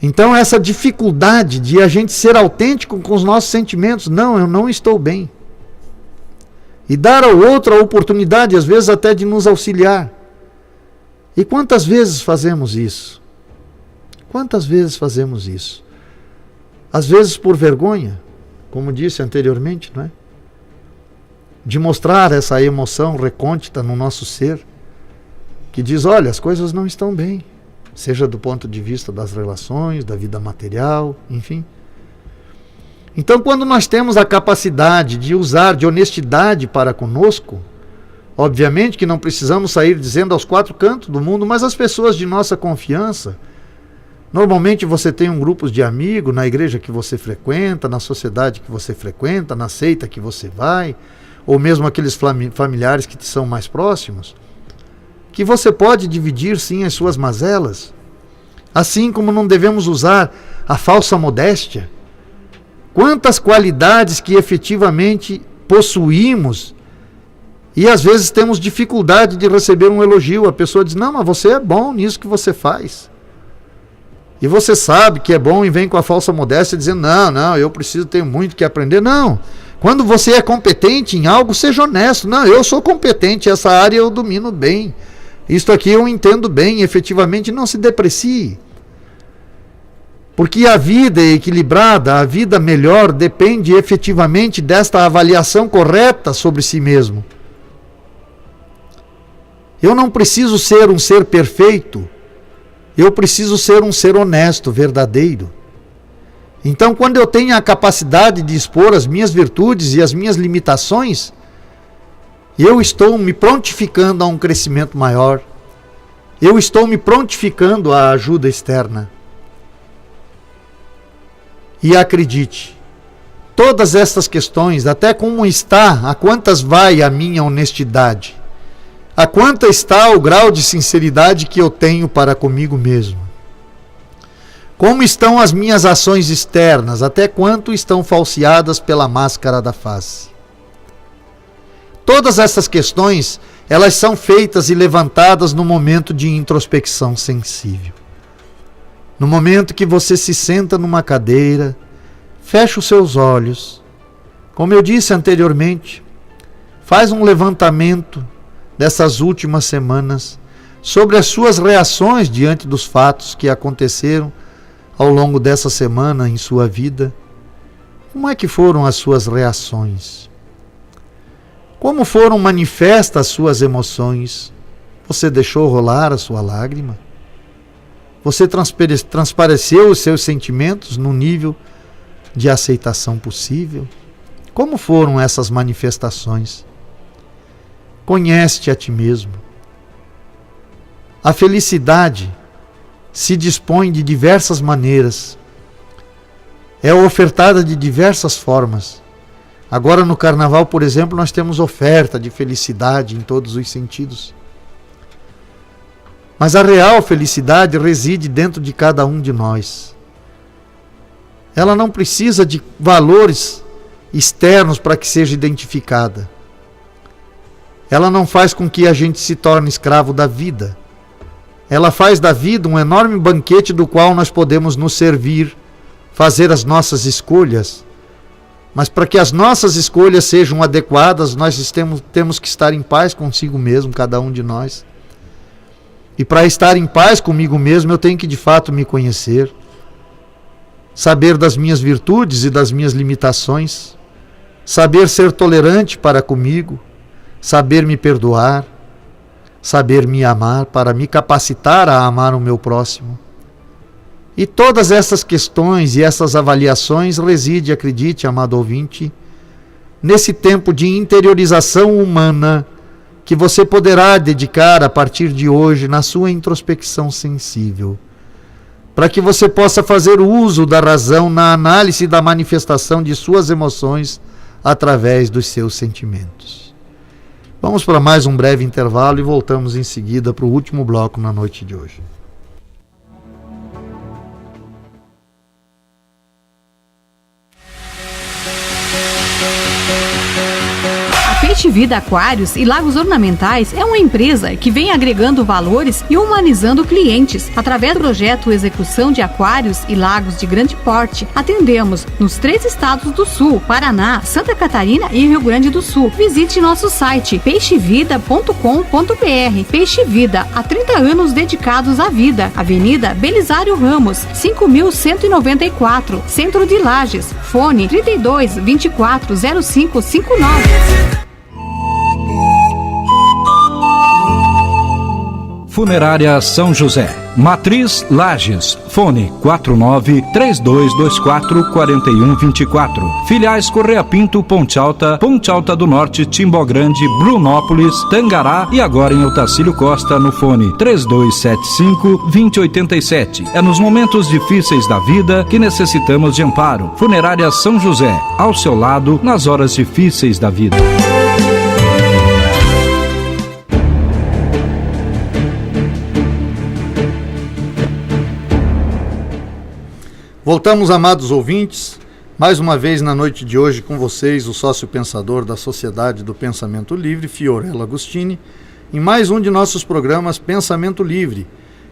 Speaker 1: Então essa dificuldade de a gente ser autêntico com os nossos sentimentos: não, eu não estou bem, e dar ao outro a oportunidade, às vezes até de nos auxiliar. E quantas vezes fazemos isso? Quantas vezes fazemos isso? Às vezes por vergonha, como disse anteriormente, não é? De mostrar essa emoção recôndita no nosso ser, que diz: olha, as coisas não estão bem, seja do ponto de vista das relações, da vida material, enfim. Então, quando nós temos a capacidade de usar de honestidade para conosco, obviamente que não precisamos sair dizendo aos quatro cantos do mundo, mas as pessoas de nossa confiança, normalmente você tem um grupo de amigos na igreja que você frequenta, na sociedade que você frequenta, na seita que você vai, ou mesmo aqueles familiares que te são mais próximos, que você pode dividir sim as suas mazelas, assim como não devemos usar a falsa modéstia. Quantas qualidades que efetivamente possuímos e às vezes temos dificuldade de receber um elogio. A pessoa diz: não, mas você é bom nisso que você faz. E você sabe que é bom e vem com a falsa modéstia dizendo: não, eu tenho muito que aprender. Não, quando você é competente em algo, seja honesto. Não, eu sou competente, essa área eu domino bem, isto aqui eu entendo bem, efetivamente. Não se deprecie, porque a vida é equilibrada, a vida melhor depende efetivamente desta avaliação correta sobre si mesmo. Eu não preciso ser um ser perfeito, eu preciso ser um ser honesto, verdadeiro. Então, quando eu tenho a capacidade de expor as minhas virtudes e as minhas limitações, eu estou me prontificando a um crescimento maior, eu estou me prontificando à ajuda externa. E acredite, todas estas questões, até como está, a quantas vai a minha honestidade, a quanto está o grau de sinceridade que eu tenho para comigo mesmo, como estão as minhas ações externas, até quanto estão falseadas pela máscara da face. Todas essas questões, elas são feitas e levantadas no momento de introspecção sensível. No momento que você se senta numa cadeira, fecha os seus olhos, como eu disse anteriormente,
Speaker 4: faz um levantamento dessas últimas semanas sobre as suas reações diante dos fatos que aconteceram ao longo dessa semana em sua vida. Como é que foram as suas reações? Como foram manifestas as suas emoções? Você deixou rolar a sua lágrima? Você transpareceu os seus sentimentos no nível de aceitação possível? Como foram essas manifestações? Conhece-te a ti mesmo. A felicidade se dispõe de diversas maneiras. É ofertada de diversas formas. Agora no carnaval, por exemplo, nós temos oferta de felicidade em todos os sentidos. Mas a real felicidade reside dentro de cada um de nós. Ela não precisa de valores externos para que seja identificada. Ela não faz com que a gente se torne escravo da vida. Ela faz da vida um enorme banquete do qual nós podemos nos servir, fazer as nossas escolhas. Mas para que as nossas escolhas sejam adequadas, nós temos que estar em paz consigo mesmo, cada um de nós. E para estar em paz comigo mesmo, eu tenho que de fato me conhecer, saber das minhas virtudes e das minhas limitações, saber ser tolerante para comigo, saber me perdoar, saber me amar para me capacitar a amar o meu próximo. E todas essas questões e essas avaliações residem, acredite, amado ouvinte, nesse tempo de interiorização humana que você poderá dedicar a partir de hoje na sua introspecção sensível, para que você possa fazer uso da razão na análise da manifestação de suas emoções através dos seus sentimentos. Vamos para mais um breve intervalo e voltamos em seguida para o último bloco na noite de hoje.
Speaker 2: Peixe Vida Aquários e Lagos Ornamentais é uma empresa que vem agregando valores e humanizando clientes. Através do projeto Execução de Aquários e Lagos de Grande Porte, atendemos nos 3 estados do Sul, Paraná, Santa Catarina e Rio Grande do Sul. Visite nosso site peixevida.com.br. Peixe Vida, há 30 anos dedicados à vida. Avenida Belisário Ramos, 5194, Centro de Lages. Fone 32 24 0559.
Speaker 3: Funerária São José, Matriz Lages, fone 49-3224-4124. Filiais Correia Pinto, Ponte Alta do Norte, Timbó Grande, Brunópolis, Tangará e agora em Otacílio Costa no fone 3275-2087. É nos momentos difíceis da vida que necessitamos de amparo. Funerária São José, ao seu lado nas horas difíceis da vida.
Speaker 1: Voltamos, amados ouvintes, mais uma vez na noite de hoje com vocês, o sócio pensador da Sociedade do Pensamento Livre, Fiorello Agostini, em mais um de nossos programas Pensamento Livre,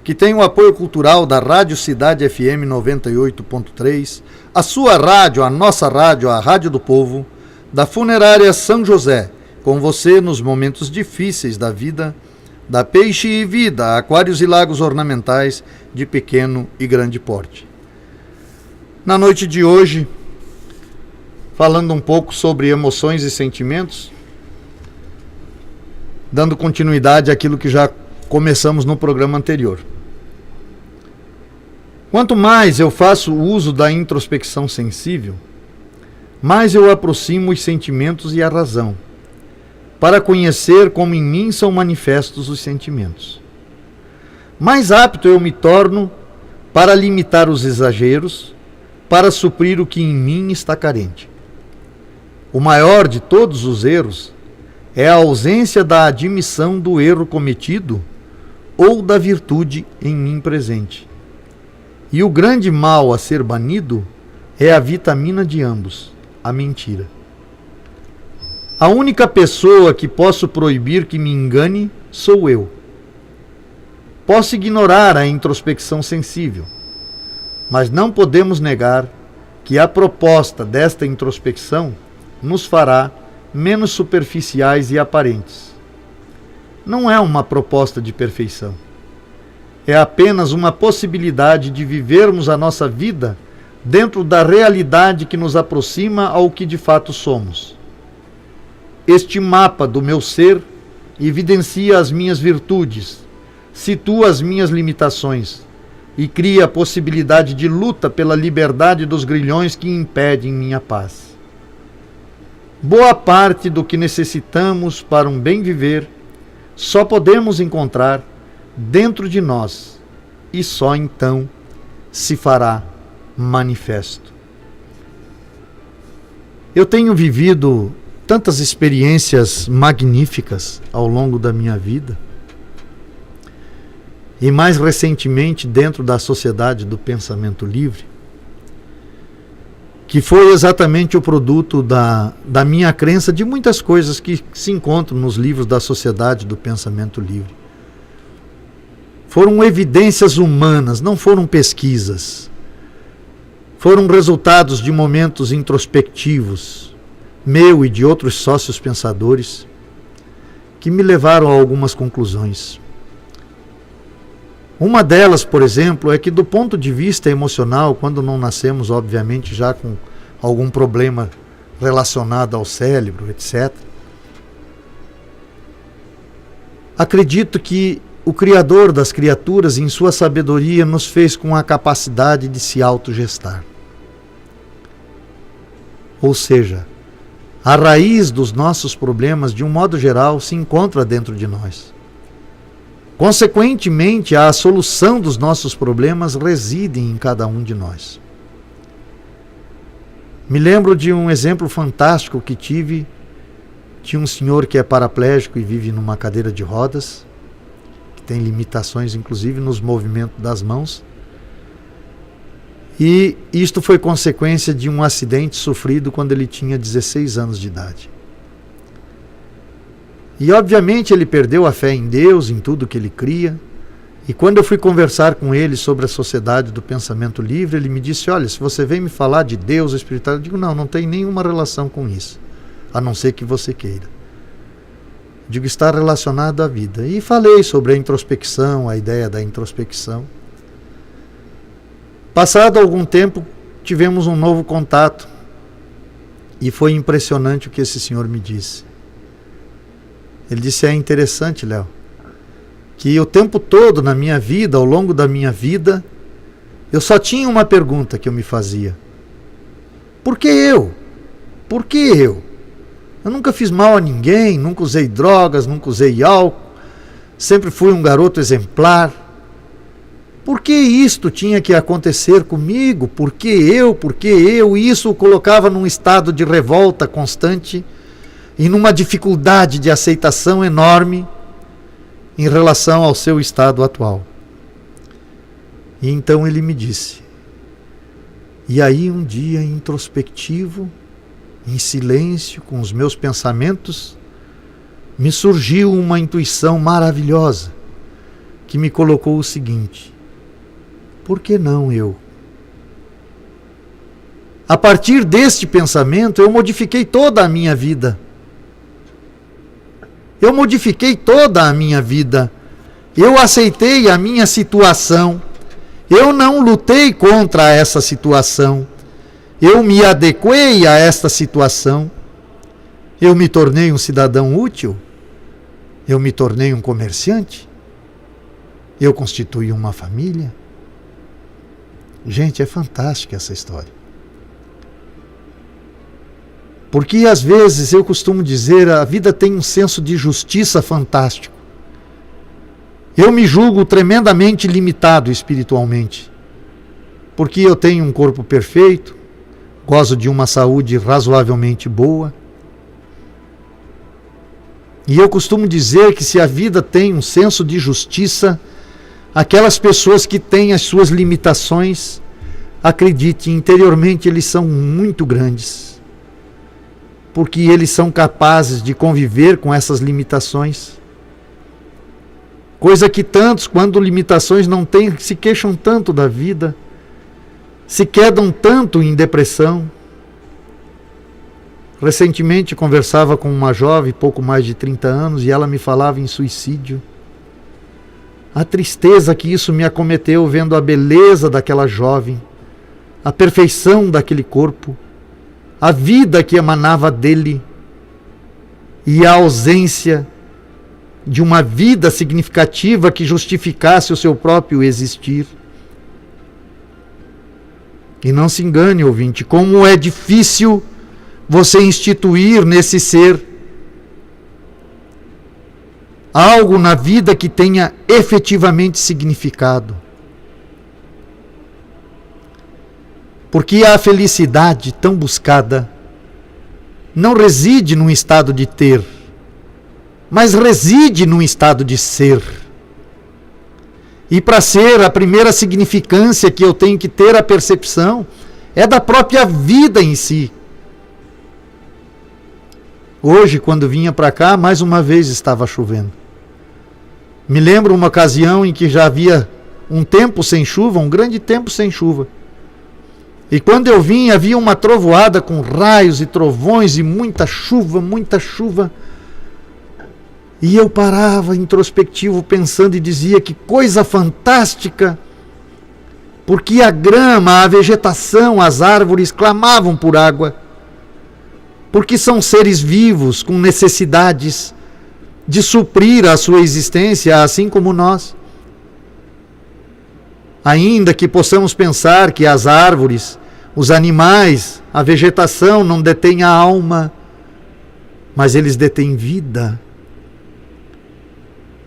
Speaker 1: que tem o apoio cultural da Rádio Cidade FM 98.3, a sua rádio, a nossa rádio, a Rádio do Povo, da Funerária São José, com você nos momentos difíceis da vida, da Peixe Vida, Aquários e Lagos Ornamentais de pequeno e grande porte. Na noite de hoje, falando um pouco sobre emoções e sentimentos, dando continuidade àquilo que já começamos no programa anterior. Quanto mais eu faço uso da introspecção sensível, mais eu aproximo os sentimentos e a razão, para conhecer como em mim são manifestos os sentimentos. Mais apto eu me torno para limitar os exageros, para suprir o que em mim está carente. O maior de todos os erros é a ausência da admissão do erro cometido ou da virtude em mim presente. E o grande mal a ser banido é a vitamina de ambos, a mentira. A única pessoa que posso proibir que me engane sou eu. Posso ignorar a introspecção sensível, mas não podemos negar que a proposta desta introspecção nos fará
Speaker 4: menos superficiais e aparentes. Não é uma proposta de perfeição. É apenas uma possibilidade de vivermos a nossa vida dentro da realidade que nos aproxima ao que de fato somos. Este mapa do meu ser evidencia as minhas virtudes, situa as minhas limitações e cria a possibilidade de luta pela liberdade dos grilhões que impedem minha paz. Boa parte do que necessitamos para um bem viver só podemos encontrar dentro de nós e só então se fará manifesto. Eu tenho vivido tantas experiências magníficas ao longo da minha vida, e mais recentemente dentro da Sociedade do Pensamento Livre, que foi exatamente o produto da minha crença de muitas coisas que se encontram nos livros da Sociedade do Pensamento Livre. Foram evidências humanas, não foram pesquisas. Foram resultados de momentos introspectivos, meu e de outros sócios pensadores, que me levaram a algumas conclusões. Uma delas, por exemplo, é que do ponto de vista emocional, quando não nascemos, obviamente, já com algum problema relacionado ao cérebro, etc., acredito que o Criador das criaturas, em sua sabedoria, nos fez com a capacidade de se autogestar. Ou seja, a raiz dos nossos problemas, de um modo geral, se encontra dentro de nós. Consequentemente, a solução dos nossos problemas reside em cada um de nós. Me lembro de um exemplo fantástico que tive de um senhor que é paraplégico e vive numa cadeira de rodas, que tem limitações inclusive nos movimentos das mãos. E isto foi consequência de um acidente sofrido quando ele tinha 16 anos de idade. E obviamente ele perdeu a fé em Deus, em tudo que ele cria. E quando eu fui conversar com ele sobre a Sociedade do Pensamento Livre, ele me disse: olha, se você vem me falar de Deus, espiritual, eu digo, não tem nenhuma relação com isso, a não ser que você queira. Eu digo, está relacionado à vida. E falei sobre a introspecção, a ideia da introspecção. Passado algum tempo, tivemos um novo contato. E foi impressionante o que esse senhor me disse. Ele disse: é interessante, Léo, que o tempo todo na minha vida, ao longo da minha vida, eu só tinha uma pergunta que eu me fazia: por que eu? Por que eu? Eu nunca fiz mal a ninguém, nunca usei drogas, nunca usei álcool, sempre fui um garoto exemplar. Por que isto tinha que acontecer comigo? Por que eu? Por que eu? E isso o colocava num estado de revolta constante e numa dificuldade de aceitação enorme em relação ao seu estado atual. E então ele me disse, e aí um dia introspectivo, em silêncio, com os meus pensamentos, me surgiu uma intuição maravilhosa que me colocou o seguinte: por que não eu? A partir deste pensamento eu modifiquei toda a minha vida. Eu modifiquei toda a minha vida. Eu aceitei a minha situação. Eu não lutei contra essa situação. Eu me adequei a esta situação. Eu me tornei um cidadão útil. Eu me tornei um comerciante. Eu constituí uma família. Gente, é fantástica essa história. Porque às vezes eu costumo dizer, a vida tem um senso de justiça fantástico. Eu me julgo tremendamente limitado espiritualmente, porque eu tenho um corpo perfeito, gozo de uma saúde razoavelmente boa. E eu costumo dizer que se a vida tem um senso de justiça, aquelas pessoas que têm as suas limitações, acredite, interiormente eles são muito grandes. Porque eles são capazes de conviver com essas limitações. Coisa que tantos, quando limitações não têm, se queixam tanto da vida, se quedam tanto em depressão. Recentemente conversava com uma jovem, pouco mais de 30 anos, e ela me falava em suicídio. A tristeza que isso me acometeu vendo a beleza daquela jovem, a perfeição daquele corpo, a vida que emanava dele e a ausência de uma vida significativa que justificasse o seu próprio existir. E não se engane, ouvinte, como é difícil você instituir nesse ser algo na vida que tenha efetivamente significado. Porque a felicidade tão buscada não reside num estado de ter, mas reside num estado de ser. E para ser, a primeira significância que eu tenho que ter a percepção é da própria vida em si. Hoje, quando vinha para cá, mais uma vez estava chovendo. Me lembro uma ocasião em que já havia um tempo sem chuva, um grande tempo sem chuva. E quando eu vim, havia uma trovoada com raios e trovões e muita chuva, muita chuva. E eu parava introspectivo pensando e dizia que coisa fantástica, porque a grama, a vegetação, as árvores clamavam por água, porque são seres vivos com necessidades de suprir a sua existência, assim como nós. Ainda que possamos pensar que as árvores, os animais, a vegetação não detêm a alma, mas eles detêm vida.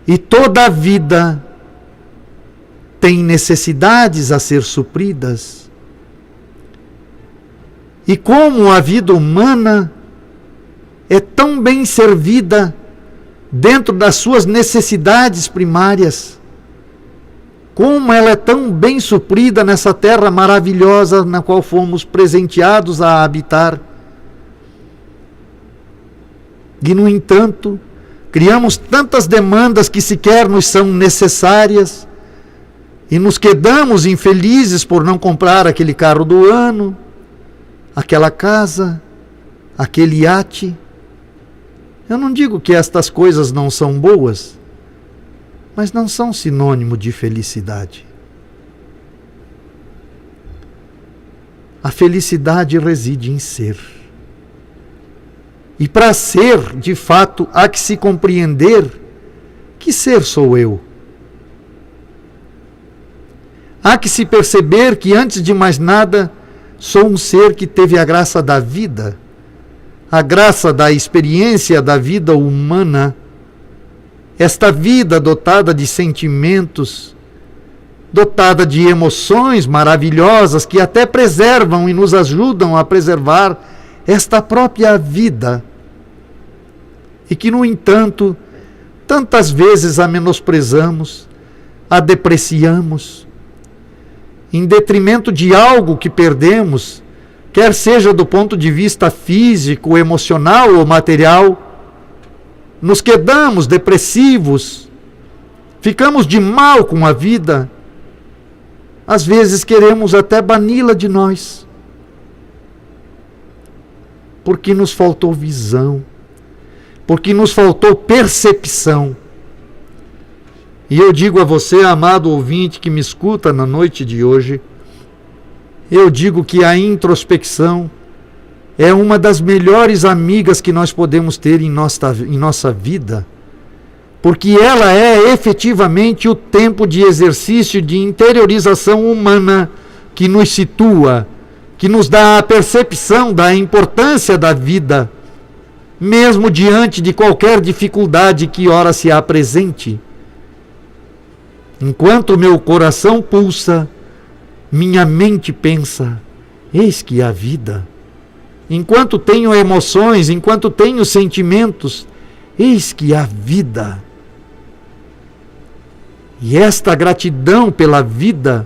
Speaker 4: E toda a vida tem necessidades a ser supridas. E como a vida humana é tão bem servida dentro das suas necessidades primárias, como ela é tão bem suprida nessa terra maravilhosa na qual fomos presenteados a habitar. E, no entanto, criamos tantas demandas que sequer nos são necessárias e nos quedamos infelizes por não comprar aquele carro do ano, aquela casa, aquele iate. Eu não digo que estas coisas não são boas, mas não são sinônimo de felicidade. A felicidade reside em ser. E para ser, de fato, há que se compreender que ser sou eu. Há que se perceber que, antes de mais nada, sou um ser que teve a graça da vida, a graça da experiência da vida humana, esta vida dotada de sentimentos, dotada de emoções maravilhosas que até preservam e nos ajudam a preservar esta própria vida, e que, no entanto, tantas vezes a menosprezamos, a depreciamos, em detrimento de algo que perdemos, quer seja do ponto de vista físico, emocional ou material. Nos quedamos depressivos, ficamos de mal com a vida, às vezes queremos até bani-la de nós, porque nos faltou visão, porque nos faltou percepção. E eu digo a você, amado ouvinte que me escuta na noite de hoje, eu digo que a introspecção é uma das melhores amigas que nós podemos ter em nossa vida, porque ela é efetivamente o tempo de exercício de interiorização humana que nos situa, que nos dá a percepção da importância da vida, mesmo diante de qualquer dificuldade que ora se apresente. Enquanto meu coração pulsa, minha mente pensa, eis que a vida. Enquanto tenho emoções, enquanto tenho sentimentos, eis que a vida. E esta gratidão pela vida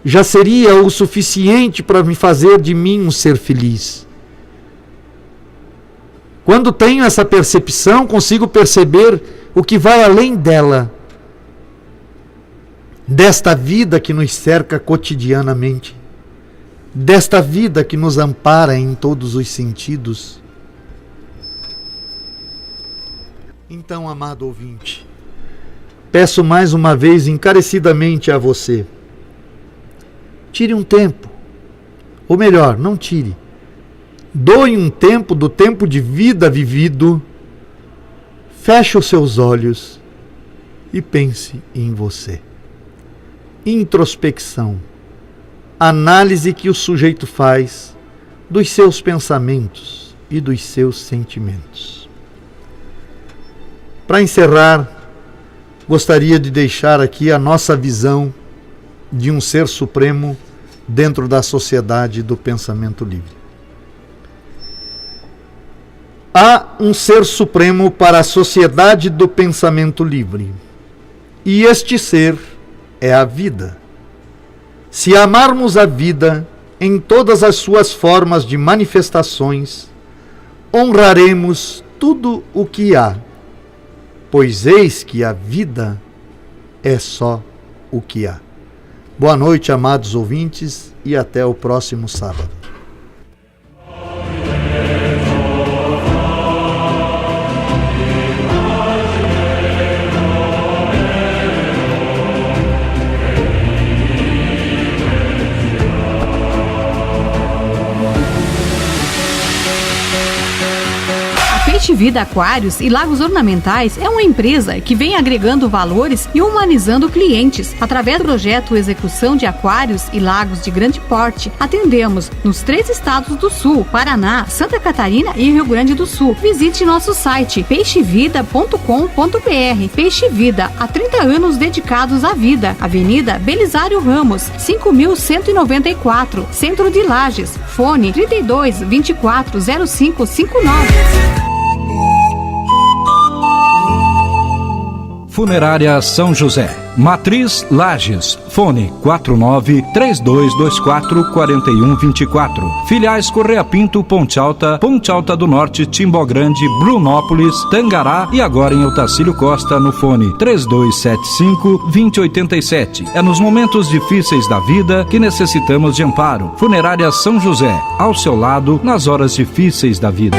Speaker 4: já seria o suficiente para me fazer de mim um ser feliz. Quando tenho essa percepção, consigo perceber o que vai além dela, desta vida que nos cerca cotidianamente, desta vida que nos ampara em todos os sentidos. Então, amado ouvinte, peço mais uma vez encarecidamente a você, tire um tempo, ou melhor, não tire, doe um tempo do tempo de vida vivido, feche os seus olhos e pense em você. Introspecção, análise que o sujeito faz dos seus pensamentos e dos seus sentimentos. Para encerrar, gostaria de deixar aqui a nossa visão de um ser supremo dentro da sociedade do pensamento livre. Há um ser supremo para a sociedade do pensamento livre, e este ser é a vida. Se amarmos a vida em todas as suas formas de manifestações, honraremos tudo o que há, pois eis que a vida é só o que há. Boa noite, amados ouvintes, e até o próximo sábado.
Speaker 2: Peixe Vida Aquários e Lagos Ornamentais é uma empresa que vem agregando valores e humanizando clientes. Através do projeto Execução de Aquários e Lagos de Grande Porte, atendemos nos 3 estados do Sul, Paraná, Santa Catarina e Rio Grande do Sul. Visite nosso site peixevida.com.br. Peixe Vida, há 30 anos dedicados à vida. Avenida Belisário Ramos, 5.194, Centro de Lages. Fone 32 24 0559.
Speaker 3: Funerária São José, Matriz Lages, fone 49-3224-4124. Filiais Correia Pinto, Ponte Alta, Ponte Alta do Norte, Timbó Grande, Brunópolis, Tangará e agora em Otacílio Costa no fone 3275-2087. É nos momentos difíceis da vida que necessitamos de amparo. Funerária São José, ao seu lado nas horas difíceis da vida.